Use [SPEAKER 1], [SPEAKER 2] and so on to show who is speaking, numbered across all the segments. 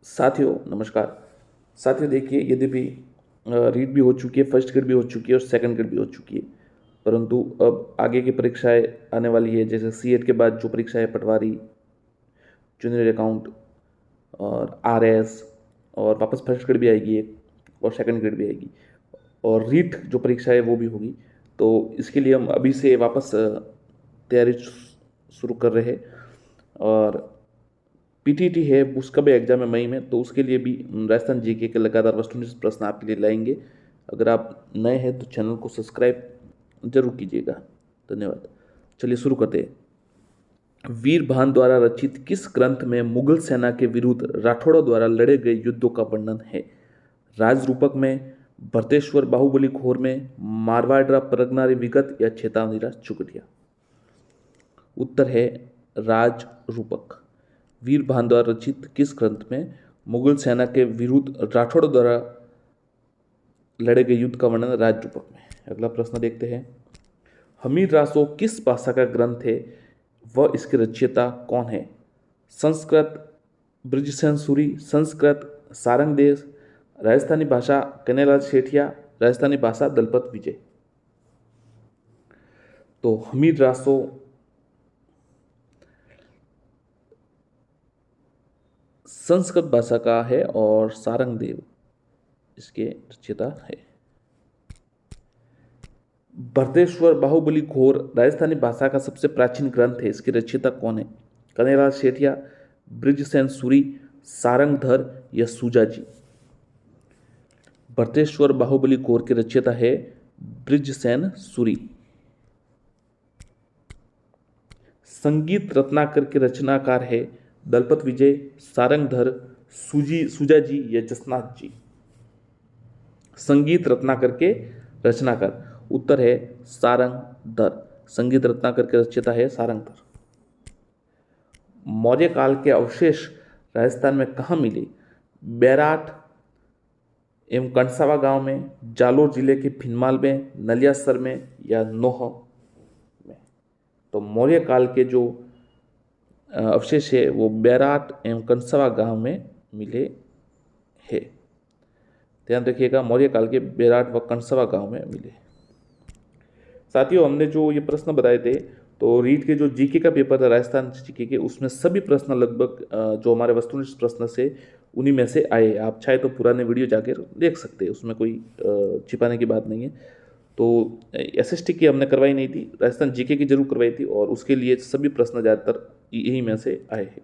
[SPEAKER 1] साथियों नमस्कार। साथियों देखिए, यद्यपि रीड भी हो चुकी है, फर्स्ट ग्रेड भी हो चुकी है और सेकंड ग्रेड भी हो चुकी है, परंतु अब आगे की परीक्षाएं आने वाली है। जैसे सीएट के बाद जो परीक्षा है, पटवारी, जूनियर अकाउंट और आरएस, और वापस फर्स्ट ग्रेड भी आएगी एक, और सेकंड ग्रेड भी आएगी, और रीट जो परीक्षा है वो भी होगी। तो इसके लिए हम अभी से वापस तैयारी शुरू कर रहे हैं। और पीटीटी है, उसका भी एग्जाम है मई में, तो उसके लिए भी राजस्थान जीके के लगातार वस्तुनिष्ठ प्रश्न आपके लिए लाएंगे। अगर आप नए हैं तो चैनल को सब्सक्राइब जरूर कीजिएगा। धन्यवाद। चलिए शुरू करते हैं। वीर भान द्वारा रचित किस ग्रंथ में मुगल सेना के विरुद्ध राठौड़ों द्वारा लड़े गए युद्धों का वर्णन है? राजरूपक में, भरतेश्वर बाहुबली घोर में, मारवाड़ा परगनारी विगत या चेतावनी चुगटिया? उत्तर है राजरूपक। वीर भान द्वारा रचित किस ग्रंथ में मुगल सेना के विरुद्ध राठौड़ों द्वारा लड़े गए युद्ध का वर्णन? राजरूपक में। अगला प्रश्न देखते हैं। हमीर रासो किस भाषा का ग्रंथ है? वह इसके रचयिता कौन है? संस्कृत ब्रजसेन सूरी, संस्कृत सारंगदेव, राजस्थानी भाषा कन्हैयालाल सेठिया, राजस्थानी भाषा दलपत विजय? तो हमीर रासो संस्कृत भाषा का है और सारंगदेव इसके रचयिता है। भरतेश्वर बाहुबली घोर राजस्थानी भाषा का सबसे प्राचीन ग्रंथ है, इसके रचयिता कौन है? कन्हैयालाल सेठिया, ब्रजसेन सूरी, सारंगधर या सूजाजी? भरतेश्वर बाहुबली घोर के रचयिता है ब्रजसेन सूरी। संगीत रत्नाकर के रचनाकार है दलपत विजय, सारंगधर, सूजाजी या जसनाथ जी? संगीत रत्नाकर के रचनाकार, उत्तर है सारंगधर। संगीत रत्नाकर के रचयिता है सारंगधर। मौर्य काल के अवशेष राजस्थान में कहाँ मिले? बैराट एवं कंसावा गांव में, जालोर जिले के फिनमाल में, नलियासर में या नोह में? तो मौर्य काल के जो अवशेष है वो बैराट एवं कंसावा गांव में मिले हैं। ध्यान रखिएगा, मौर्य काल के बैराट व कंसावा गांव में मिले। साथियों, हमने जो ये प्रश्न बताए थे, तो रीट के जो जीके का पेपर था राजस्थान जीके के, उसमें सभी प्रश्न लगभग जो हमारे वस्तुनिष्ठ प्रश्न से उन्हीं में से आए। आप चाहे तो पुराने वीडियो जाकर देख सकते हैं, उसमें कोई छिपाने की बात नहीं है। तो एसएसटी की हमने करवाई नहीं थी, राजस्थान जीके की जरूर करवाई थी, और उसके लिए सभी प्रश्न ज़्यादातर यही में से आए हैं।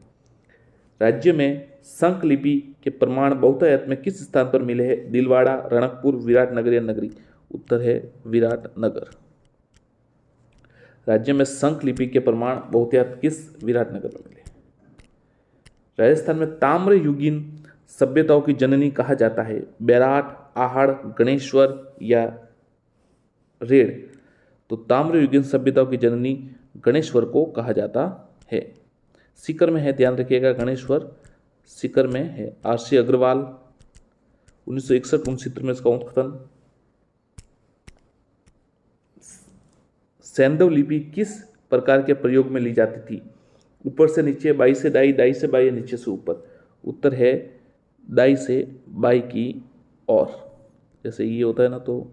[SPEAKER 1] राज्य में संक लिपि के प्रमाण बहुतायत में किस स्थान पर मिले हैं? दिलवाड़ा, रणकपुर, विराटनगर या नगरी? उत्तर है विराटनगर। राज्य में संक लिपि के प्रमाण बहुतायत किस विराटनगर में मिले? राजस्थान में ताम्र युगीन सभ्यताओं की जननी कहा जाता है? बैराट, आहड़, गणेश्वर या रेड़? तो ताम्र युगीन सभ्यताओं की जननी गणेश्वर को कहा जाता है। सीकर में है, ध्यान रखिएगा, गणेश्वर सीकर में है। आरसी अग्रवाल 1961-69 में इसका उत्खनन। सैंधव लिपि किस प्रकार के प्रयोग में ली जाती थी? ऊपर से नीचे, बाई से दाई, दाई से बाई या नीचे से ऊपर? उत्तर है दाई से बाई की ओर। जैसे ये होता है ना, तो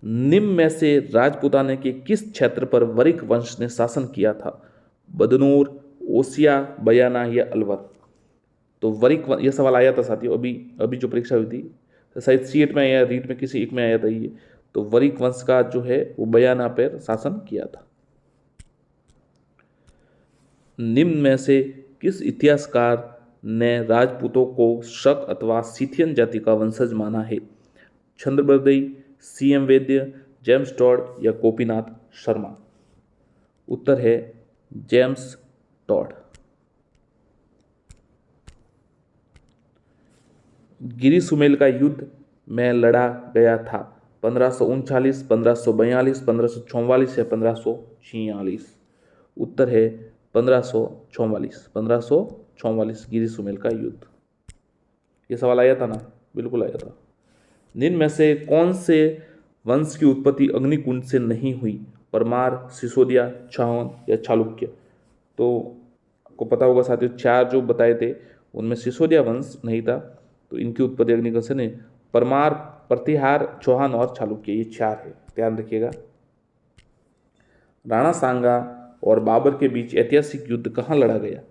[SPEAKER 1] निम्न में से राजपूताने के किस क्षेत्र पर वरिक वंश ने शासन किया था? बदनूर, ओसिया, बयाना या अलवर? तो वरिक, यह सवाल आया था साथियों, अभी जो परीक्षा हुई थी, शायद सीएट में या रीट में किसी एक में आया था ये। तो वरिक वंश का जो है वो बयाना पर शासन किया था। निम्न में से किस इतिहासकार ने राजपूतों को शक अथवा सीथियन जाति का वंशज माना है? चंद्रबरदई, सीएम वैद्य, जेम्स टॉड या गोपीनाथ शर्मा? उत्तर है जेम्स टॉड। गिरी सुमेल का युद्ध में लड़ा गया था 1539, 1542, 1544 या 1546? उत्तर है 1544। 1544 गिरी सुमेल का युद्ध। ये सवाल आया था ना? बिल्कुल आया था। निम्न में से कौन से वंश की उत्पत्ति अग्निकुंड से नहीं हुई? परमार, सिसोदिया, चाहन या चालुक्य? तो आपको पता होगा साथियों, 4 जो बताए थे उनमें सिसोदिया वंश नहीं था, तो इनकी उत्पत्ति अग्निकल से नहीं, परमार, प्रतिहार, चौहान और चालुक्य, ये 4 है, ध्यान रखिएगा। राणा सांगा और बाबर के बीच ऐतिहासिक युद्ध कहाँ लड़ा गया?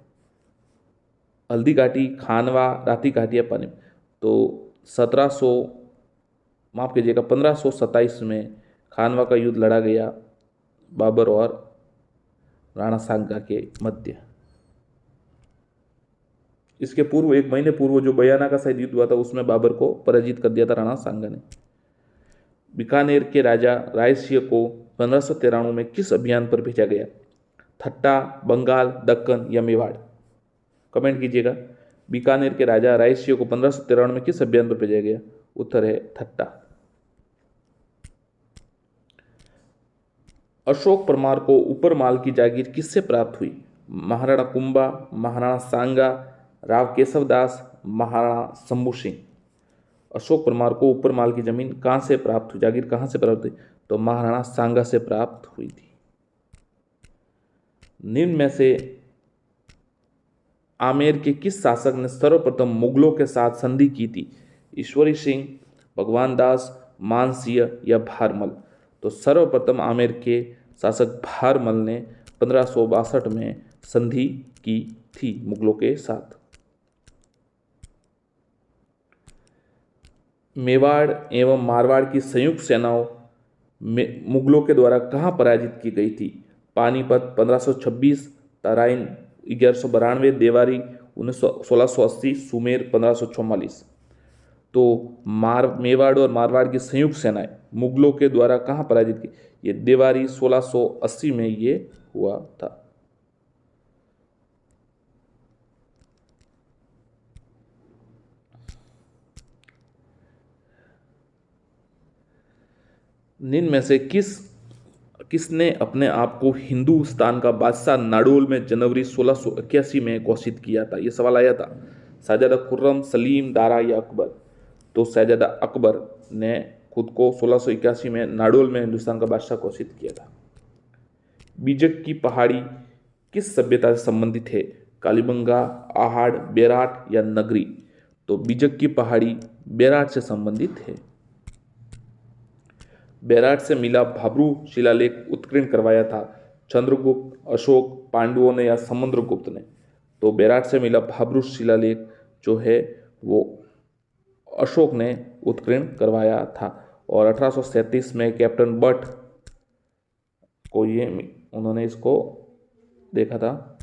[SPEAKER 1] हल्दी घाटी, खानवा, राती घाटी या पानी? तो 1700, माफ कीजिएगा, 1527 में खानवा का युद्ध लड़ा गया बाबर और राणा सांगा के मध्य। इसके पूर्व 1 महीने पूर्व जो बयाना का शायद युद्ध हुआ था उसमें बाबर को पराजित कर दिया था राणा सांगा ने। बीकानेर के राजा राय सिंह को 1593 में किस अभियान पर भेजा गया? थट्टा, बंगाल, दक्कन या मेवाड़? कमेंट कीजिएगा। बीकानेर के राजा राय सिंह को 1593 में किस अभियान पर भेजा गया? उत्तर है थट्टा। अशोक परमार को ऊपर माल की जागीर किससे प्राप्त हुई? महाराणा कुंभा, महाराणा सांगा, राव केशवदास, महाराणा शंभू सिंह? अशोक परमार को ऊपर माल की जमीन कहां से प्राप्त हुई, जागीर कहां से प्राप्त हुई? तो महाराणा सांगा से प्राप्त हुई थी। निम्न में से आमेर के किस शासक ने सर्वप्रथम मुगलों के साथ संधि की थी? ईश्वरी सिंह, भगवान दास, मानसिंह या भारमल? तो सर्वप्रथम आमेर के शासक भारमल ने 1562 में संधि की थी मुगलों के साथ। मेवाड़ एवं मारवाड़ की संयुक्त सेनाओं में मुगलों के द्वारा कहाँ पराजित की गई थी? पानीपत 1526, तराइन 1192, देवारी 1680, सुमेर 1544। तो मेवाड़ और मारवाड़ की संयुक्त सेनाएं मुगलों के द्वारा कहाँ पराजित की? ये देवारी 1680 में ये हुआ था। निम्न में से किसने अपने आप को हिंदुस्तान का बादशाह नाडोल में जनवरी 1681 में घोषित किया था? यह सवाल आया था। शहजादा खुर्रम, सलीम, दारा या अकबर? तो शहजादा अकबर ने खुद को 1681 में नाडोल में हिंदुस्तान का बादशाह घोषित किया था। बीजक की पहाड़ी किस सभ्यता से संबंधित है? कालीबंगा, आहड़, बेराट या नगरी? तो बीजक की पहाड़ी बेराट से संबंधित है। बेराट से मिला भाब्रू शिलालेख उत्कीर्ण करवाया था चंद्रगुप्त, अशोक, पांडवों ने या समुद्रगुप्त ने? तो बेराट से मिला भाब्रू शिलालेख जो है वो अशोक ने उत्कीर्ण करवाया था। और 1837 में कैप्टन बट को ये उन्होंने इसको देखा था।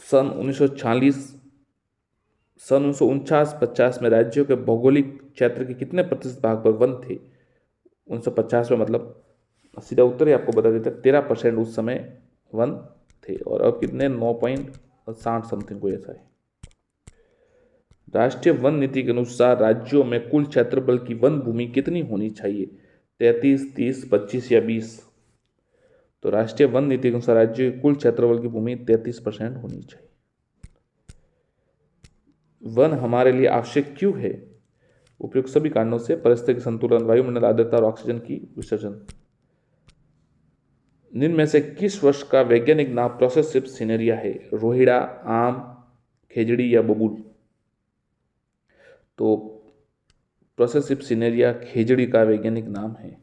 [SPEAKER 1] सन 1949 में राज्यों के भौगोलिक क्षेत्र के कितने प्रतिशत भाग पर वन थे? 1950 में, मतलब सीधा उत्तर ही आपको बता देते, 13% उस समय वन थे। और अब कितने, 9.60 समथिंग को ऐसा है। राष्ट्रीय वन नीति के अनुसार राज्यों में कुल क्षेत्रफल की वन भूमि कितनी होनी चाहिए? 33, 30, 25 या 20? तो राष्ट्रीय वन नीति के अनुसार राज्य की कुल क्षेत्रफल की भूमि 33% होनी चाहिए। वन हमारे लिए आवश्यक क्यों है? उपयुक्त सभी कारणों से: परिस्थितिक संतुलन, वायुमंडल आर्द्रता और ऑक्सीजन की विसर्जन। निम्न में से किस वर्ष का वैज्ञानिक नाम प्रोसेस शिप सिनेरिया है? रोहिड़ा, आम, खेजड़ी या बबूल? तो प्रोसेस शिप सिनेरिया खेजड़ी का वैज्ञानिक नाम है।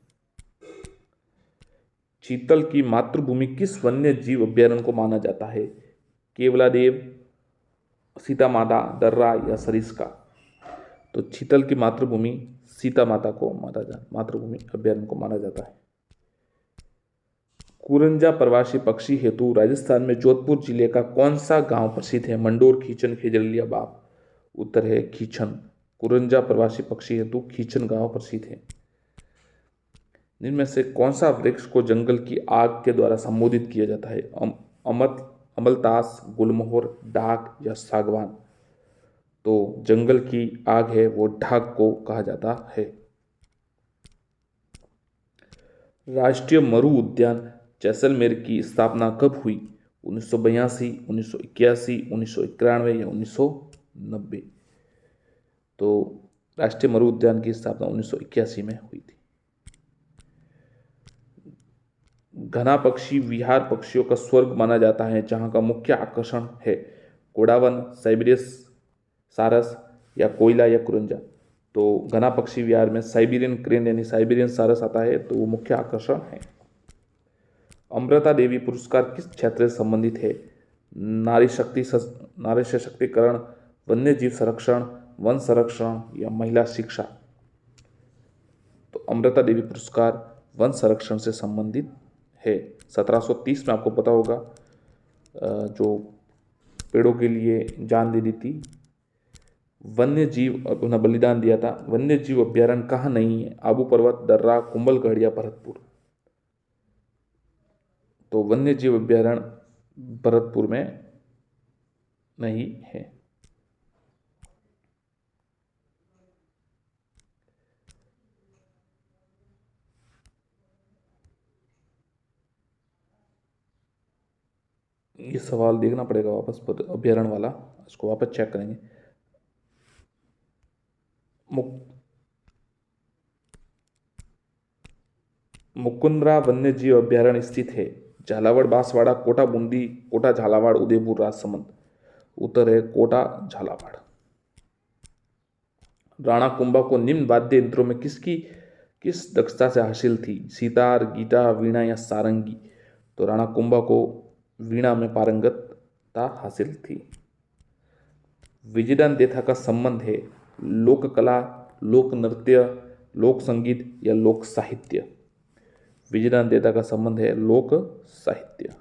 [SPEAKER 1] चीतल की मातृभूमि किस वन्य जीव अभ्यारण्य को माना जाता है? केवलादेव, सीता माता, दर्रा या सरिस्का? तो चीतल की मातृभूमि सीता माता को मातृभूमि अभ्यारण्य को माना जाता है। कुरंजा प्रवासी पक्षी हेतु राजस्थान में जोधपुर जिले का कौन सा गांव प्रसिद्ध है? मंडोर, खीचन, खेजड़ी या बाप? उत्तर है खीचन। कुरंजा प्रवासी पक्षी हेतु खीचन गांव प्रसिद्ध है। इनमें से कौन सा वृक्ष को जंगल की आग के द्वारा संबोधित किया जाता है? अमलतास, गुलमोहर, डाक या सागवान? तो जंगल की आग है वो ढाक को कहा जाता है। राष्ट्रीय मरु उद्यान जैसलमेर की स्थापना कब हुई? 1982, 1981, 1991 या 1990? तो राष्ट्रीय मरु उद्यान की स्थापना 1981 में हुई थी। घना पक्षी विहार पक्षियों का स्वर्ग माना जाता है जहाँ का मुख्य आकर्षण है कोडावन, साइबेरियस सारस या कोयला या कुरंजा। तो घना पक्षी विहार में साइबेरियन क्रेन यानी साइबेरियन सारस आता है, तो वो मुख्य आकर्षण है। अमृता देवी पुरस्कार किस क्षेत्र से संबंधित है? नारी सशक्तिकरण, वन्य जीव संरक्षण, वन संरक्षण या महिला शिक्षा। तो अमृता देवी पुरस्कार वन संरक्षण से संबंधित है। 1730 में आपको पता होगा जो पेड़ों के लिए जान दे दी थी, वन्य जीव उन्हें बलिदान दिया था। वन्य जीव अभ्यारण्य कहाँ नहीं है? आबू पर्वत, दर्रा, कुंभलगढ़ या भरतपुर। तो वन्य जीव अभ्यारण्य भरतपुर में नहीं है। ये सवाल देखना पड़ेगा वापस, अभ्यारण्य वाला इसको वापस चेक करेंगे। मुकुंदरा वन्य जीव अभ्यारण्य स्थित है झालावाड़, बांसवाड़ा, कोटा बूंदी, कोटा झालावाड़, उदयपुर, राजसमंद। उत्तर है कोटा झालावाड़। राणा कुंभा को निम्न वाद्य यंत्रों में किस दक्षता से हासिल थी? सितार, गीटार, वीणा या सारंगी। तो राणा कुंभा को वीणा में पारंगतता हासिल थी। विजयदान देथा का संबंध है लोक कला, लोक नृत्य, लोक संगीत या लोक साहित्य। विजयदान देथा का संबंध है लोक साहित्य।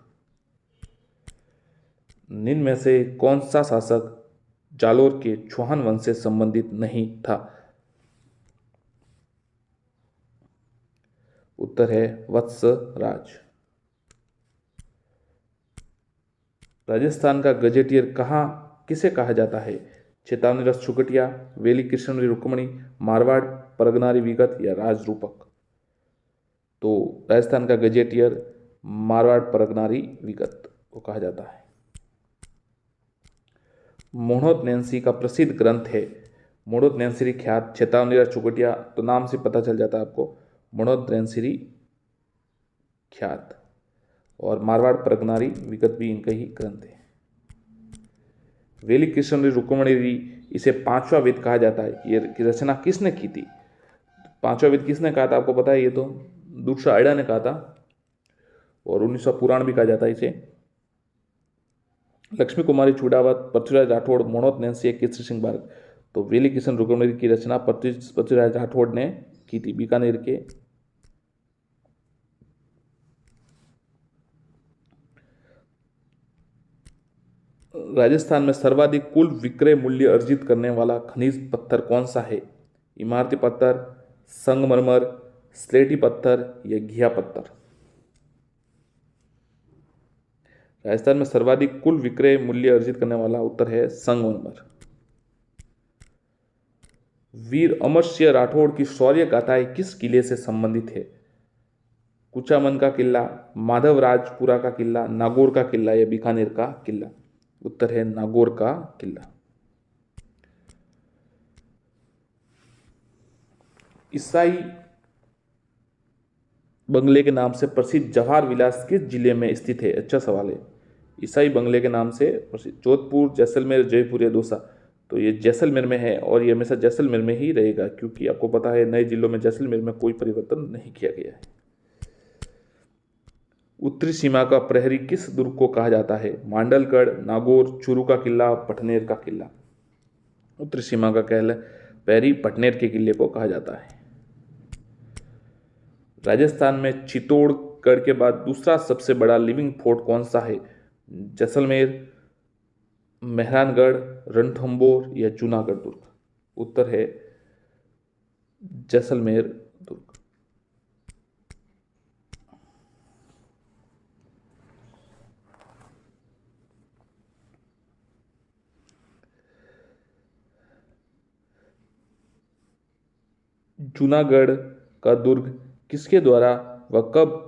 [SPEAKER 1] निम्न में से कौन सा शासक जालोर के चौहान वंश से संबंधित नहीं था? उत्तर है वत्स राज। राजस्थान का गजेटियर किसे कहा जाता है? चेतावनी रस छुकटिया, वेली कृष्णरी रुक्मणी, मारवाड़ परगनारी विगत या राजरूपक। तो राजस्थान का गजेटियर मारवाड़ परगनारी विगत को कहा जाता है। मोहनोद नैन्सी का प्रसिद्ध ग्रंथ है मोहनोद नैन्सी ख्यात, चेतावनी रस छुकटिया। तो नाम से पता चल जाता है आपको, मोहनोद नैन्सी ख्यात। और मारवाड़ परगनारी विगत भी इनका ही ग्रंथ है। वेली कृष्ण रुक्मणी, इसे पांचवा वेद कहा जाता है। ये रचना किसने की थी? पांचवा वेद किसने कहा था आपको पता है? ये तो दूसरा आइडा ने कहा था, और 1900 पुराण भी कहा जाता है इसे। लक्ष्मी कुमारी चूड़ावत, पृथ्वीराज राठौड़, मोहनोद नैन्सी, केसरी सिंह बार्क। तो वेली कृष्ण रुक्मणी की रचना पृथ्वीराज राठौड़ ने की थी, बीकानेर के। राजस्थान में सर्वाधिक कुल विक्रय मूल्य अर्जित करने वाला खनिज पत्थर कौन सा है? इमारती पत्थर, संगमरमर, स्लेटी पत्थर या घिया पत्थर। राजस्थान में सर्वाधिक कुल विक्रय मूल्य अर्जित करने वाला उत्तर है संगमरमर। वीर अमर सिंह राठौड़ की शौर्य गाथाएं किस किले से संबंधित है? कुचामन का किला, माधवराजपुरा का किला, नागौर का किला या बीकानेर का किला। उत्तर है नागौर का किला। ईसाई बंगले के नाम से प्रसिद्ध जवाहर विलास किस जिले में स्थित है? अच्छा सवाल है। ईसाई बंगले के नाम से प्रसिद्ध जोधपुर, जैसलमेर, जयपुर या दौसा। तो ये जैसलमेर में है, और ये हमेशा जैसलमेर में ही रहेगा, क्योंकि आपको पता है नए जिलों में जैसलमेर में कोई परिवर्तन नहीं किया गया है। उत्तरी सीमा का प्रहरी किस दुर्ग को कहा जाता है? मांडलगढ़, नागौर, चूरू का किला, पटनेर का किला। उत्तरी सीमा का प्रहरी पटनेर के किले को कहा जाता है। राजस्थान में चित्तौड़गढ़ के बाद दूसरा सबसे बड़ा लिविंग फोर्ट कौन सा है? जैसलमेर, मेहरानगढ़, रणथंभौर या जूनागढ़ दुर्ग। उत्तर है जैसलमेर दुर्ग। जूनागढ़ का दुर्ग किसके द्वारा व कब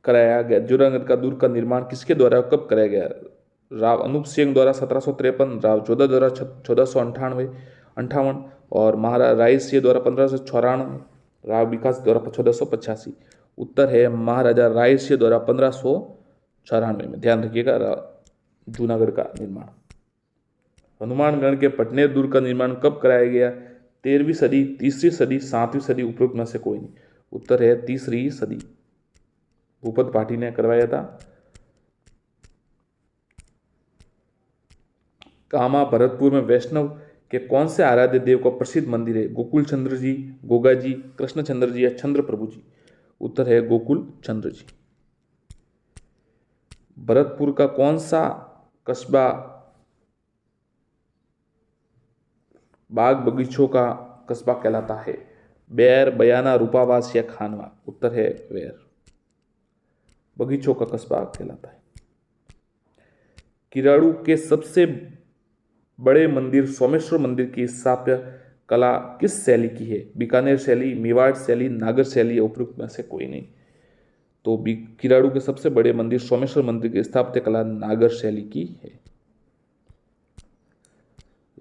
[SPEAKER 1] कराया गया? जूनागढ़ का दुर्ग का निर्माण किसके द्वारा कब कराया गया? राव अनूप सिंह द्वारा 1753, राव जोधा द्वारा 1458, और महाराज राय सिंह द्वारा 1594, राव विकास द्वारा 1485। उत्तर है महाराजा रायसिंह द्वारा 1594 में। ध्यान रखिएगा, जूनागढ़ का निर्माण। हनुमानगढ़ के पटनेर दुर्ग का निर्माण कब कराया गया? 13वीं सदी, तीसरी सदी, 7वीं सदी, उपरोक्त में से कोई नहीं। उत्तर है तीसरी सदी, भूपत पाठी ने करवाया था। कामा भरतपुर में वैष्णव के कौन से आराध्य देव का प्रसिद्ध मंदिर है? गोकुल चंद्र जी, गोगा जी, कृष्ण चंद्र जी या चंद्र प्रभु जी? उत्तर है गोकुल चंद्र जी। भरतपुर का कौन सा कस्बा बाग बगीचों का कस्बा कहलाता है? बैर, बयाना, रूपावास या खानवा? उत्तर है बैर, बगीचों का कस्बा कहलाता है। किराड़ू के सबसे बड़े मंदिर सोमेश्वर मंदिर की स्थापत्य कला किस शैली की है? बीकानेर शैली, मेवाड़ शैली, नागर शैली या उपयुक्त में से कोई नहीं। तो किराड़ू के सबसे बड़े मंदिर सोमेश्वर मंदिर की स्थापत्य कला नागर शैली की है।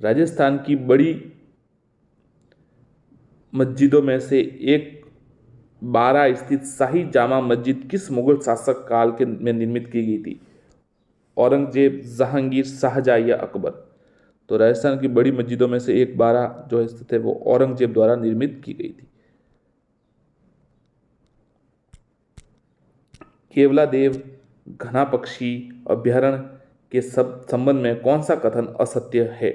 [SPEAKER 1] राजस्थान की बड़ी मस्जिदों में से एक बारा स्थित शाही जामा मस्जिद किस मुगल शासक काल के में निर्मित की गई थी? औरंगजेब, जहांगीर, शाहजहां या अकबर? तो राजस्थान की बड़ी मस्जिदों में से एक बारा जो स्थित है वो औरंगजेब द्वारा निर्मित की गई थी। केवला देव घना पक्षी अभ्यारण्य के संबंध में कौन सा कथन असत्य है?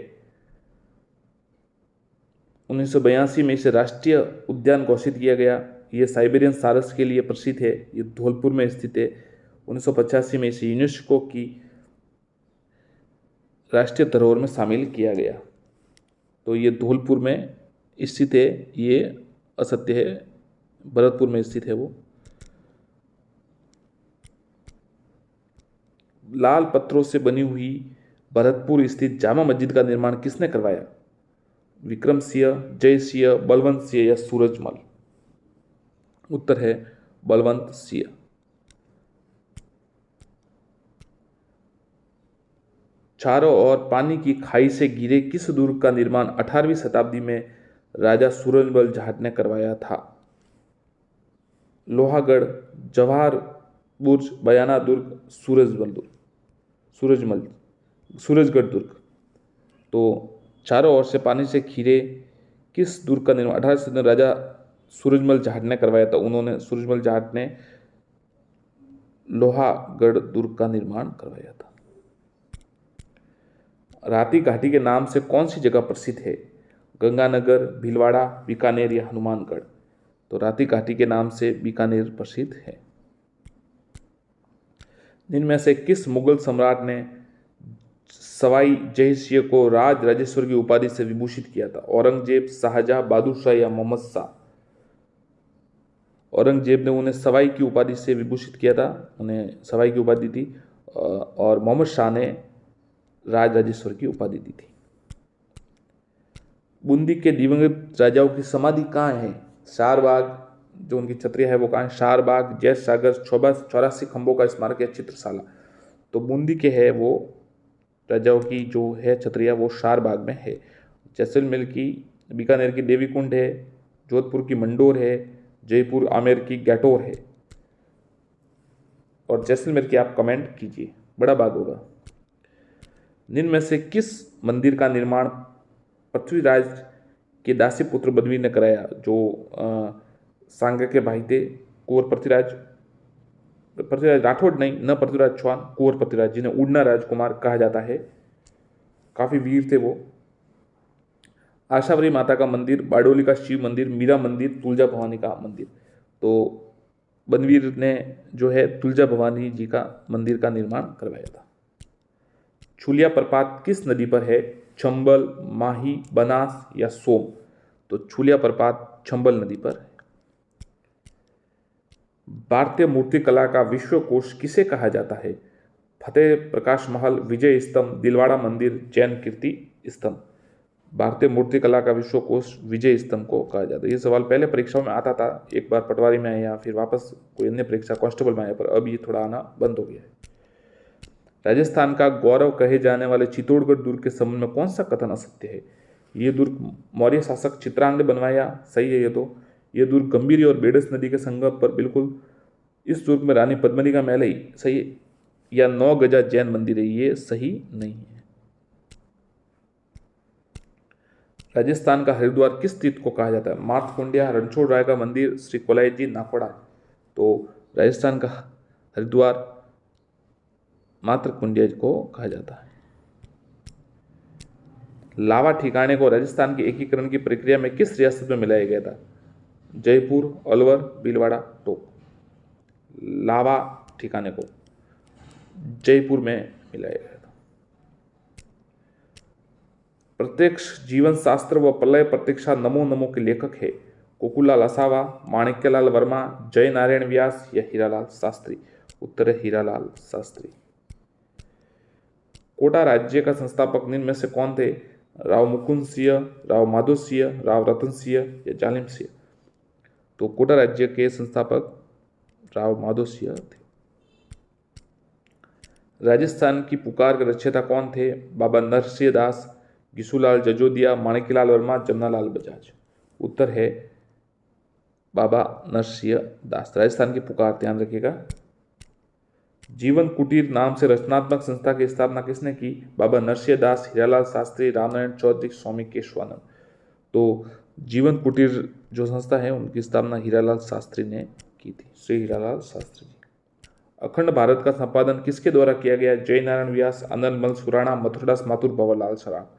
[SPEAKER 1] 1982 में इसे राष्ट्रीय उद्यान घोषित किया गया। ये साइबेरियन सारस के लिए प्रसिद्ध है। ये धौलपुर में स्थित है। 1985 में इसे यूनेस्को की राष्ट्रीय धरोहर में शामिल किया गया। तो ये धौलपुर में स्थित है, ये असत्य है, भरतपुर में स्थित है वो। लाल पत्थरों से बनी हुई भरतपुर स्थित जामा मस्जिद का निर्माण किसने करवाया? विक्रम सिंह, जय सिंह, बलवंत सिंह या सूरजमल? उत्तर है बलवंत सिंह। चारों ओर पानी की खाई से घिरे किस दुर्ग का निर्माण 18वीं शताब्दी में राजा सूरजमल जाट ने करवाया था? लोहागढ़, जवाहर बुर्ज, बयाना दुर्ग, सूरजगढ़ दुर्ग। तो चारों ओर से पानी से घिरे किस दुर्ग का निर्माण 18वीं शताब्दी में राजा सूरजमल जाट ने करवाया था? उन्होंने, सूरजमल जाट ने लोहागढ़ दुर्ग का निर्माण करवाया था। राती घाटी के नाम से कौन सी जगह प्रसिद्ध है? गंगानगर, भीलवाड़ा, बीकानेर या हनुमानगढ़? तो राती घाटी के नाम से बीकानेर प्रसिद्ध है। इनमें से किस मुगल सम्राट ने सवाई जय सिंह को राज राजेश्वर की उपाधि से विभूषित किया था? औरंगजेब, शाहजहां, बहादुर शाह या मोहम्मद शाह? औरंगजेब ने उन्हें सवाई की उपाधि से विभूषित किया था, उन्हें सवाई की उपाधि दी, और मोहम्मद शाह ने राज राजेश्वर की उपाधि दी थी। बूंदी के दिवंगत राजाओं की समाधि कहाँ है? शारबाग, जो उनकी छत्रिया है वो कहाँ है? शारबाग, जय सागर, 84 खंभों का स्मारक या चित्रशाला? तो बूंदी के है वो राजाओं की जो है छत्रिया वो शारबाग में है। जैसलमेर की, बीकानेर की देवी कुंड है, जोधपुर की मंडोर है, जयपुर आमेर की गैटोर है। और जैसलमेर की आप कमेंट कीजिए, बड़ा बाग होगा। निम्न में से किस मंदिर का निर्माण पृथ्वीराज के दासी पुत्र बद्वी ने कराया? जो सांगा के भाई थे, कुंवर पृथ्वीराज राठौड़ नहीं, न पृथ्वीराज चौहान, कुंवर पृथ्वीराज, जिन्हें उड़ना राजकुमार कहा जाता है, काफी वीर थे वो। आशावरी माता का मंदिर, बारडोली का शिव मंदिर, मीरा मंदिर, तुलजा भवानी का मंदिर? तो बनवीर ने जो है तुलजा भवानी जी का मंदिर का निर्माण करवाया था। छुलिया प्रपात किस नदी पर है? चंबल, माही, बनास या सोम? तो छुलिया प्रपात चंबल नदी पर है। भारतीय मूर्तिकला का विश्वकोश किसे कहा जाता है? फतेह प्रकाश महल, विजय स्तंभ, दिलवाड़ा मंदिर, जैन कीर्ति स्तंभ? भारतीय मूर्तिकला का विश्वकोश विजय स्तंभ को कहा जाता है। ये सवाल पहले परीक्षाओं में आता था, एक बार पटवारी में आया, फिर वापस कोई अन्य परीक्षा कांस्टेबल में आया, पर अब ये थोड़ा आना बंद हो गया है। राजस्थान का गौरव कहे जाने वाले चित्तौड़गढ़ दुर्ग के संबंध में कौन सा कथन असत्य है? ये दुर्ग मौर्य शासक चित्रांग ने बनवाया, सही है ये तो। ये दुर्ग गंभीरी और बेडस नदी के संगम पर बिल्कुल इस दुर्ग में रानी पद्मिनी का महल है, सही है, या 9 गजा जैन मंदिर है, ये सही नहीं है। राजस्थान का हरिद्वार किस तीर्थ को कहा जाता है? मार्तकुंडिया, रणछोड़ राय का मंदिर, श्री कोलाई जी, नाकोड़ा। तो राजस्थान का हरिद्वार मातृकुंडिया को कहा जाता है। लावा ठिकाने को राजस्थान के एकीकरण की प्रक्रिया में किस रियासत में मिलाया गया था? जयपुर, अलवर, भीलवाड़ा, टोंक। लावा ठिकाने को जयपुर में मिलाया गया था। प्रत्यक्ष जीवन शास्त्र व प्रलय प्रतीक्षा नमो नमो के लेखक है? गोकुललाल असावा, माणिक्यलाल वर्मा, जय नारायण व्यास या हीरालाल शास्त्री। उत्तर है हीरालाल शास्त्री। कोटा राज्य का संस्थापक निम्न में से कौन थे? राव मुकुंद सिंह, राव माधो सिंह, राव रतन सिंह या जालिम सिंह। तो कोटा राज्य के संस्थापक राव माधो सिंह थे। राजस्थान की पुकार के रचयिता कौन थे? बाबा नरसिंह दास, गिसूलाल जजोदिया, माणिक्यलाल वर्मा, जमनालाल बजाज। उत्तर है बाबा नरसिंह दास। राजस्थान की पुकार ध्यान रखिएगा। जीवन कुटीर नाम से रचनात्मक संस्था की स्थापना किसने की? बाबा नरसिंह दास, हीरालाल शास्त्री, रामनारायण चौधरी, स्वामी केशवानंद। तो जीवन कुटीर जो संस्था है उनकी स्थापना हीरालाल शास्त्री ने की थी, श्री हीरालाल शास्त्री जी। अखंड भारत का संपादन किसके द्वारा किया गया? जय नारायण व्यास, अनलमल सुराणा, मथुरदास माथुर, भंवरलाल सराफ।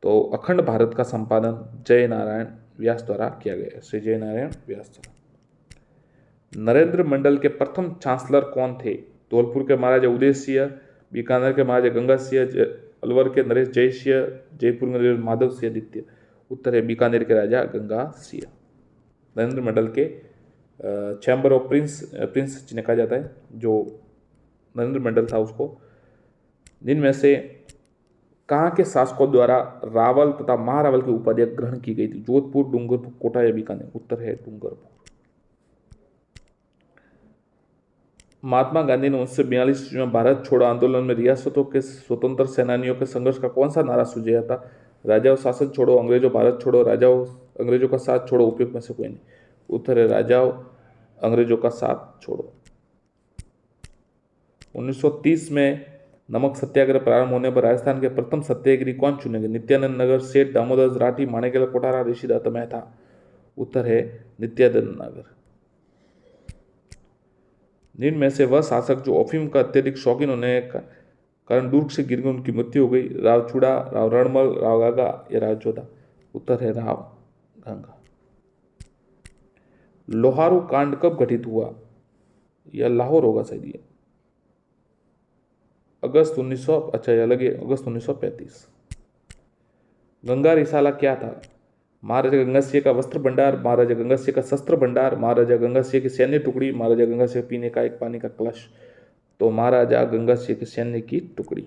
[SPEAKER 1] तो अखंड भारत का संपादन जय नारायण व्यास द्वारा किया गया, श्री जय नारायण व्यास द्वारा। नरेंद्र मंडल के प्रथम चांसलर कौन थे? धौलपुर के महाराजा उदय सिंह, बीकानेर के महाराजा गंगा सिंह, अलवर के नरेश जय सिंह, जयपुर के नरेश माधव सिंह द्वितीय। उत्तर है बीकानेर के राजा गंगा सिंह। नरेंद्र मंडल के चैम्बर ऑफ प्रिंस जिन्हें कहा जाता है, जो नरेंद्र मंडल था उसको। जिनमें से कहाँ के शासकों द्वारा रावल तथा महारावल की उपाधियां ग्रहण की गई थी? जोधपुर, डूंगरपुर, कोटा या बीकानेर। उत्तर है डूंगरपुर। महात्मा गांधी ने 1942 में भारत छोड़ो आंदोलन में रियासतों के स्वतंत्र सेनानियों के संघर्ष का कौन सा नारा सुझाया था? राजाओं शासन छोड़ो, अंग्रेजों भारत छोड़ो, राजाओं अंग्रेजों का साथ छोड़ो, उपयोग में से कोई नहीं। उत्तर है राजाओं अंग्रेजों का साथ छोड़ो। 1930 में नमक सत्याग्रह प्रारंभ होने पर राजस्थान के प्रथम सत्याग्रही कौन चुने गए? नित्यानंद नगर, सेठ दामोदर राठी, माणिक्यलाल कोठारा, ऋषिदत्त मेहता। उत्तर है नित्यानंद नगर। निम्न में से वह शासक जो अफीम का अत्यधिक शौकीन होने का कारण दुर्ग से गिर गए, उनकी मृत्यु हो गई? राव चूड़ा, राव रणमल, राव गागा या राव जोधा। उत्तर है राव गंगा। लोहारू कांड कब घटित हुआ? यह लाहौर होगा शायद ये। अगस्त 1935। गंगा रिसाला क्या था? महाराजा गंगा सिंह का वस्त्र भंडार, महाराजा गंगा सिंह का शस्त्र भंडार, महाराजा गंगा सिंह की सैन्य टुकड़ी, महाराजा गंगा सिंह पीने का एक पानी का कलश। तो महाराजा गंगा सिंह की सैन्य की टुकड़ी।